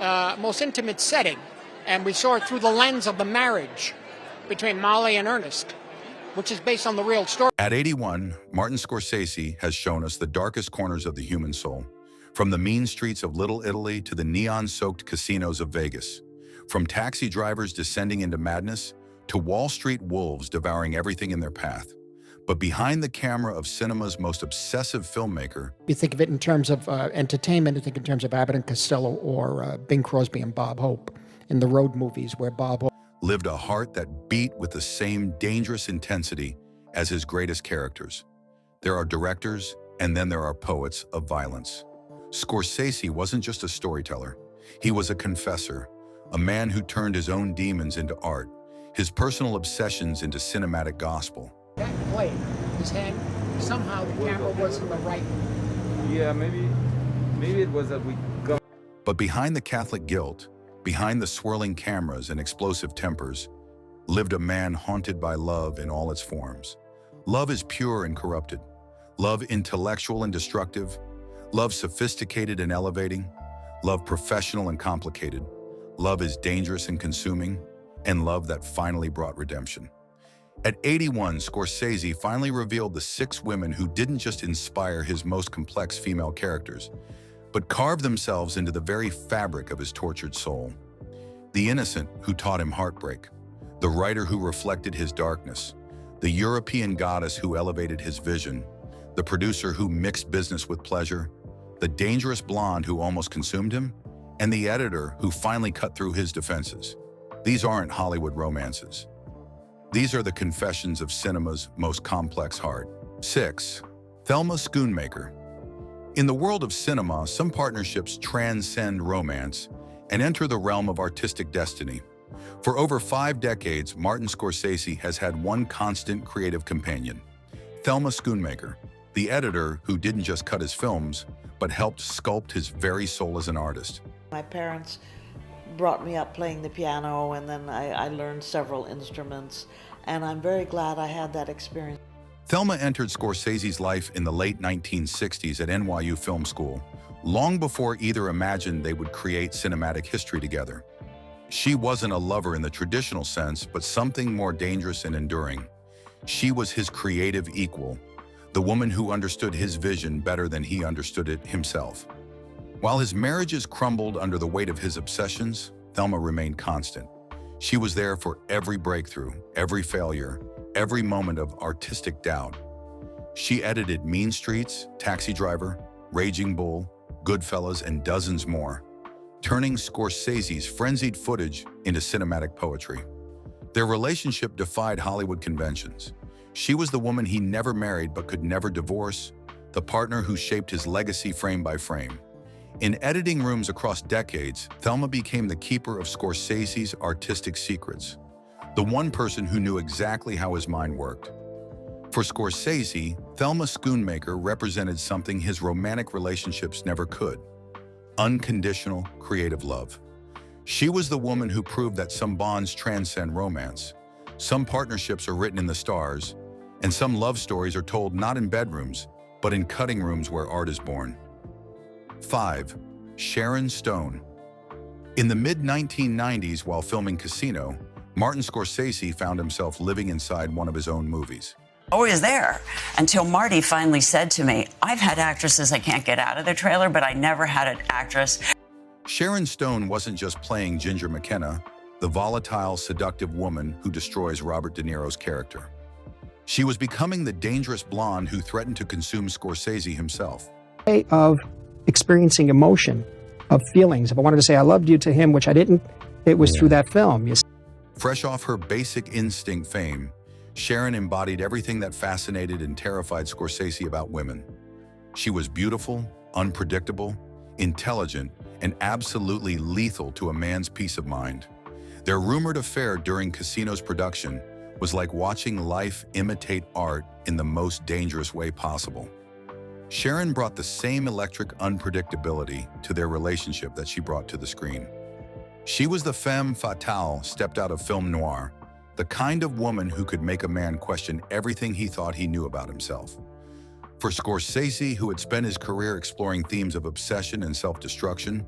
most intimate setting. And we saw it through the lens of the marriage between Molly and Ernest, which is based on the real story. At 81, Martin Scorsese has shown us the darkest corners of the human soul, from the mean streets of Little Italy to the neon-soaked casinos of Vegas, from taxi drivers descending into madness to Wall Street wolves devouring everything in their path. But behind the camera of cinema's most obsessive filmmaker, You think of it in terms of entertainment, you think in terms of Abbott and Costello or Bing Crosby and Bob Hope in the road movies where Bob Hope lived a heart that beat with the same dangerous intensity as his greatest characters. There are directors, and then there are poets of violence. Scorsese wasn't just a storyteller. He was a confessor, a man who turned his own demons into art, his personal obsessions into cinematic gospel. that played his head, somehow the camera wasn't the right. Yeah, maybe it was that we got. But behind the Catholic guilt, behind the swirling cameras and explosive tempers, lived a man haunted by love in all its forms. Love is pure and corrupted. Love intellectual and destructive. Love sophisticated and elevating. Love professional and complicated. Love is dangerous and consuming. And love that finally brought redemption. At 81, Scorsese finally revealed the 6 women who didn't just inspire his most complex female characters, but carved themselves into the very fabric of his tortured soul. The innocent who taught him heartbreak, the writer who reflected his darkness, the European goddess who elevated his vision, the producer who mixed business with pleasure, the dangerous blonde who almost consumed him, and the editor who finally cut through his defenses. These aren't Hollywood romances. These are the confessions of cinema's most complex heart. 6. Thelma Schoonmaker. In the world of cinema, some partnerships transcend romance and enter the realm of artistic destiny. For over 5 decades, Martin Scorsese has had one constant creative companion, Thelma Schoonmaker, the editor who didn't just cut his films, but helped sculpt his very soul as an artist. My parents brought me up playing the piano, and then I learned several instruments, and I'm very glad I had that experience. Thelma entered Scorsese's life in the late 1960s at NYU Film School, long before either imagined they would create cinematic history together. She wasn't a lover in the traditional sense, but something more dangerous and enduring. She was his creative equal, the woman who understood his vision better than he understood it himself. While his marriages crumbled under the weight of his obsessions, Thelma remained constant. She was there for every breakthrough, every failure, every moment of artistic doubt. She edited Mean Streets, Taxi Driver, Raging Bull, Goodfellas, and dozens more, turning Scorsese's frenzied footage into cinematic poetry. Their relationship defied Hollywood conventions. She was the woman he never married but could never divorce, the partner who shaped his legacy frame by frame. In editing rooms across decades, Thelma became the keeper of Scorsese's artistic secrets, the one person who knew exactly how his mind worked. For Scorsese, Thelma Schoonmaker represented something his romantic relationships never could: unconditional, creative love. She was the woman who proved that some bonds transcend romance, some partnerships are written in the stars, and some love stories are told not in bedrooms, but in cutting rooms where art is born. 5. Sharon Stone. In the mid-1990s, while filming Casino, Martin Scorsese found himself living inside one of his own movies. Always there until Marty finally said to me, I've had actresses I can't get out of their trailer, but I never had an actress. Sharon Stone wasn't just playing Ginger McKenna, the volatile, seductive woman who destroys Robert De Niro's character. She was becoming the dangerous blonde who threatened to consume Scorsese himself. Of experiencing emotion, of feelings. If I wanted to say I loved you to him, which I didn't, it was through that film. You see? Fresh off her Basic Instinct fame, Sharon embodied everything that fascinated and terrified Scorsese about women. She was beautiful, unpredictable, intelligent, and absolutely lethal to a man's peace of mind. Their rumored affair during Casino's production was like watching life imitate art in the most dangerous way possible. Sharon brought the same electric unpredictability to their relationship that she brought to the screen. She was the femme fatale stepped out of film noir, the kind of woman who could make a man question everything he thought he knew about himself. For Scorsese, who had spent his career exploring themes of obsession and self-destruction,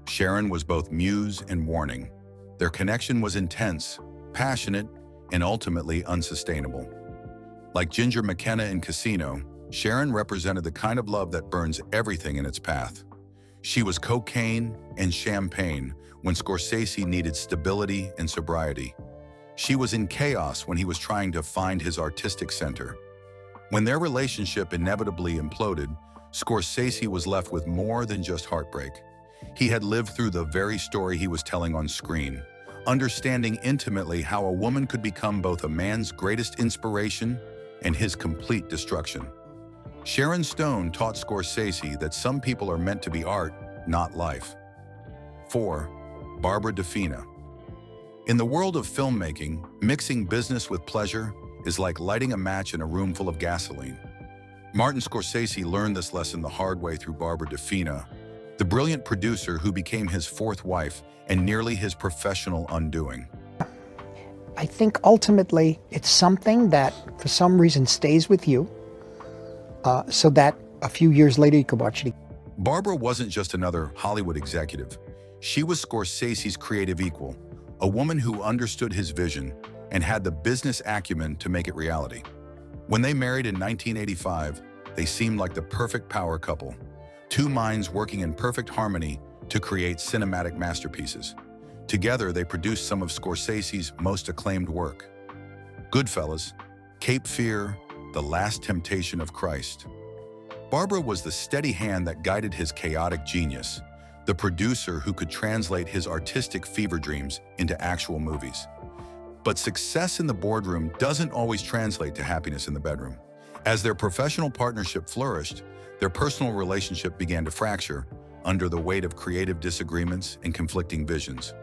Sharon was both muse and warning. Their connection was intense, passionate, and ultimately unsustainable. Like Ginger McKenna in Casino, Sharon represented the kind of love that burns everything in its path. She was cocaine and champagne when Scorsese needed stability and sobriety. She was in chaos when he was trying to find his artistic center. When their relationship inevitably imploded, Scorsese was left with more than just heartbreak. He had lived through the very story he was telling on screen, understanding intimately how a woman could become both a man's greatest inspiration and his complete destruction. Sharon Stone taught Scorsese that some people are meant to be art, not life. 4. Barbara DeFina. In the world of filmmaking, mixing business with pleasure is like lighting a match in a room full of gasoline. Martin Scorsese learned this lesson the hard way through Barbara DeFina, the brilliant producer who became his fourth wife and nearly his professional undoing. I think ultimately it's something that for some reason stays with you, so that a few years later you could watch it. Barbara wasn't just another Hollywood executive. She was Scorsese's creative equal, a woman who understood his vision and had the business acumen to make it reality. When they married in 1985, they seemed like the perfect power couple, two minds working in perfect harmony to create cinematic masterpieces. Together, they produced some of Scorsese's most acclaimed work: Goodfellas, Cape Fear, The Last Temptation of Christ. Barbara was the steady hand that guided his chaotic genius, the producer who could translate his artistic fever dreams into actual movies. But success in the boardroom doesn't always translate to happiness in the bedroom. As their professional partnership flourished, their personal relationship began to fracture under the weight of creative disagreements and conflicting visions.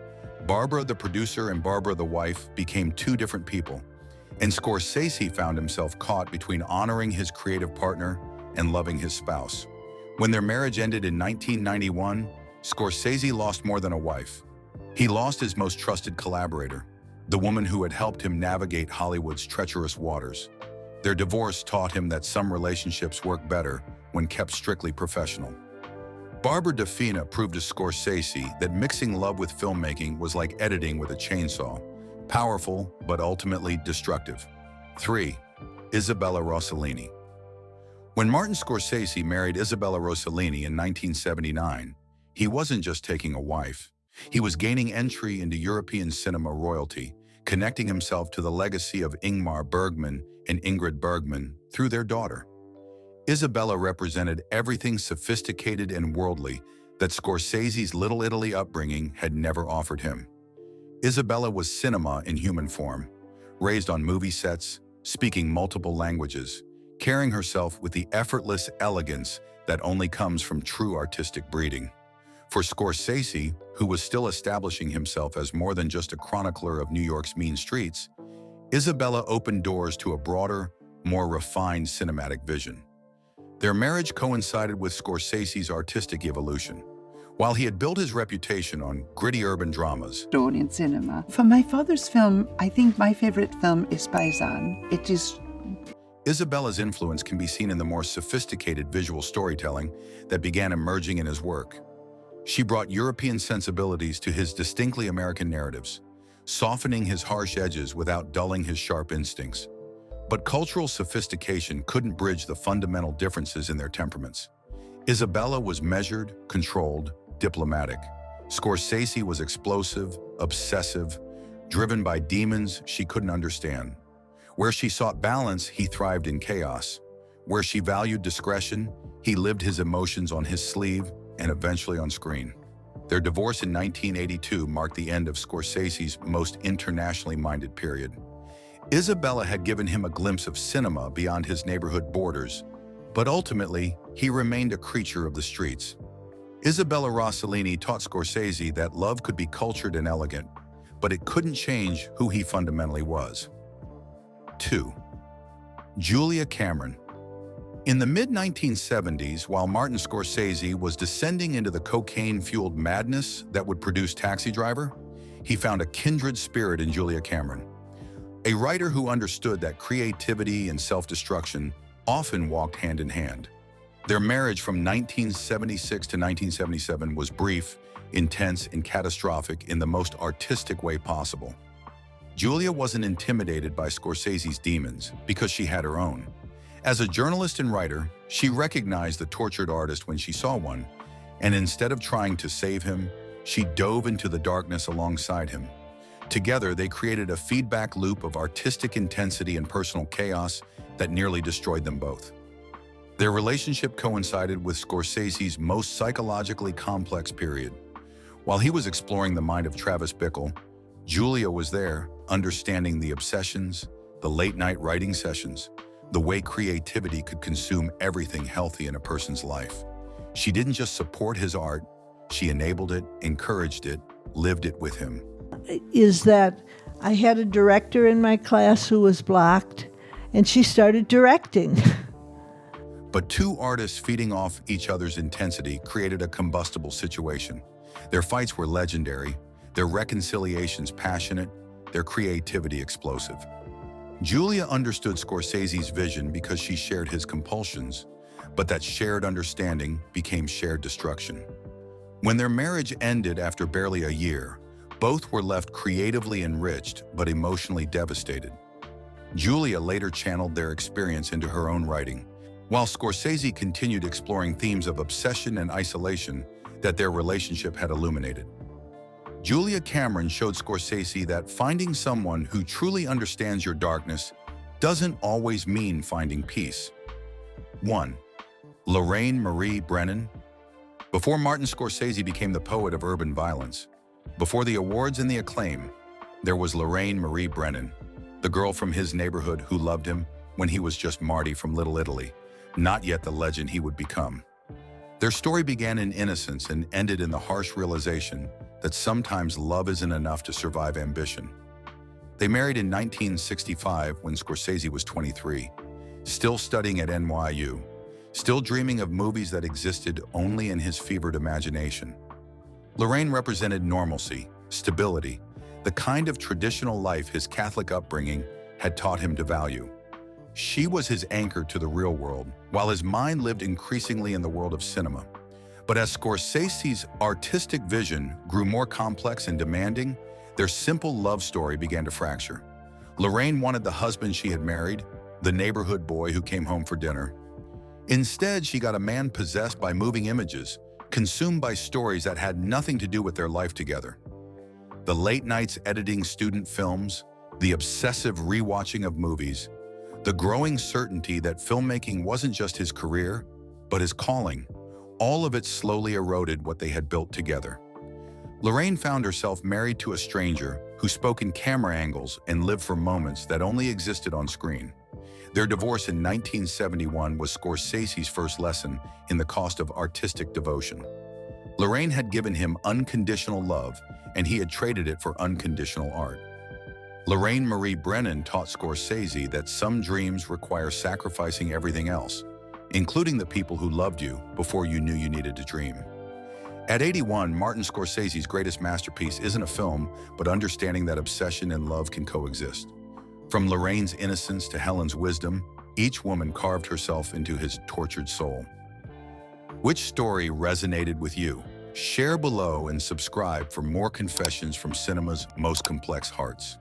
Barbara the producer and Barbara the wife became two different people, and Scorsese found himself caught between honoring his creative partner and loving his spouse. When their marriage ended in 1991, Scorsese lost more than a wife. He lost his most trusted collaborator, the woman who had helped him navigate Hollywood's treacherous waters. Their divorce taught him that some relationships work better when kept strictly professional. Barbara DeFina proved to Scorsese that mixing love with filmmaking was like editing with a chainsaw, powerful but ultimately destructive. 3. Isabella Rossellini. When Martin Scorsese married Isabella Rossellini in 1979, he wasn't just taking a wife. He was gaining entry into European cinema royalty, connecting himself to the legacy of Ingmar Bergman and Ingrid Bergman through their daughter. Isabella represented everything sophisticated and worldly that Scorsese's Little Italy upbringing had never offered him. Isabella was cinema in human form, raised on movie sets, speaking multiple languages, carrying herself with the effortless elegance that only comes from true artistic breeding. For Scorsese, who was still establishing himself as more than just a chronicler of New York's mean streets, Isabella opened doors to a broader, more refined cinematic vision. Their marriage coincided with Scorsese's artistic evolution. While he had built his reputation on gritty urban dramas, in cinema. For my father's film, I think my favorite film is Paisan. It is. Isabella's influence can be seen in the more sophisticated visual storytelling that began emerging in his work. She brought European sensibilities to his distinctly American narratives, softening his harsh edges without dulling his sharp instincts. But cultural sophistication couldn't bridge the fundamental differences in their temperaments. Isabella was measured, controlled, diplomatic. Scorsese was explosive, obsessive, driven by demons she couldn't understand. Where she sought balance, he thrived in chaos. Where she valued discretion, he lived his emotions on his sleeve and eventually on screen. Their divorce in 1982 marked the end of Scorsese's most internationally minded period. Isabella had given him a glimpse of cinema beyond his neighborhood borders, but ultimately, he remained a creature of the streets. Isabella Rossellini taught Scorsese that love could be cultured and elegant, but it couldn't change who he fundamentally was. 2. Julia Cameron. In the mid-1970s, while Martin Scorsese was descending into the cocaine-fueled madness that would produce Taxi Driver, he found a kindred spirit in Julia Cameron, a writer who understood that creativity and self-destruction often walked hand in hand. Their marriage from 1976 to 1977 was brief intense, and catastrophic in the most artistic way possible. Julia wasn't intimidated by Scorsese's demons because she had her own. As a journalist and writer, she recognized the tortured artist when she saw one, and instead of trying to save him, she dove into the darkness alongside him. Together, they created a feedback loop of artistic intensity and personal chaos that nearly destroyed them both. Their relationship coincided with Scorsese's most psychologically complex period. While he was exploring the mind of Travis Bickle, Julia was there, understanding the obsessions, the late-night writing sessions, the way creativity could consume everything healthy in a person's life. She didn't just support his art, she enabled it, encouraged it, lived it with him. Is that I had a director in my class who was blocked, and she started directing. But two artists feeding off each other's intensity created a combustible situation. Their fights were legendary, their reconciliations passionate, their creativity explosive. Julia understood Scorsese's vision because she shared his compulsions, but that shared understanding became shared destruction. When their marriage ended after barely a year, both were left creatively enriched but emotionally devastated. Julia later channeled their experience into her own writing, while Scorsese continued exploring themes of obsession and isolation that their relationship had illuminated. Julia Cameron showed Scorsese that finding someone who truly understands your darkness doesn't always mean finding peace. 1. Lorraine Marie Brennan. Before Martin Scorsese became the poet of urban violence, before the awards and the acclaim, there was Lorraine Marie Brennan, the girl from his neighborhood who loved him when he was just Marty from Little Italy, not yet the legend he would become. Their story began in innocence and ended in the harsh realization that sometimes love isn't enough to survive ambition. They married in 1965 when Scorsese was 23, still studying at NYU, still dreaming of movies that existed only in his fevered imagination. Lorraine represented normalcy, stability, the kind of traditional life his Catholic upbringing had taught him to value. She was his anchor to the real world, while his mind lived increasingly in the world of cinema. But as Scorsese's artistic vision grew more complex and demanding, their simple love story began to fracture. Lorraine wanted the husband she had married, the neighborhood boy who came home for dinner. Instead, she got a man possessed by moving images, consumed by stories that had nothing to do with their life together. The late nights editing student films, the obsessive rewatching of movies, the growing certainty that filmmaking wasn't just his career, but his calling, all of it slowly eroded what they had built together. Lorraine found herself married to a stranger who spoke in camera angles and lived for moments that only existed on screen. Their divorce in 1971 was Scorsese's first lesson in the cost of artistic devotion. Lorraine had given him unconditional love, and he had traded it for unconditional art. Lorraine Marie Brennan taught Scorsese that some dreams require sacrificing everything else, including the people who loved you before you knew you needed to dream. At 81, Martin Scorsese's greatest masterpiece isn't a film, but understanding that obsession and love can coexist. From Lorraine's innocence to Helen's wisdom, each woman carved herself into his tortured soul. Which story resonated with you? Share below and subscribe for more confessions from cinema's most complex hearts.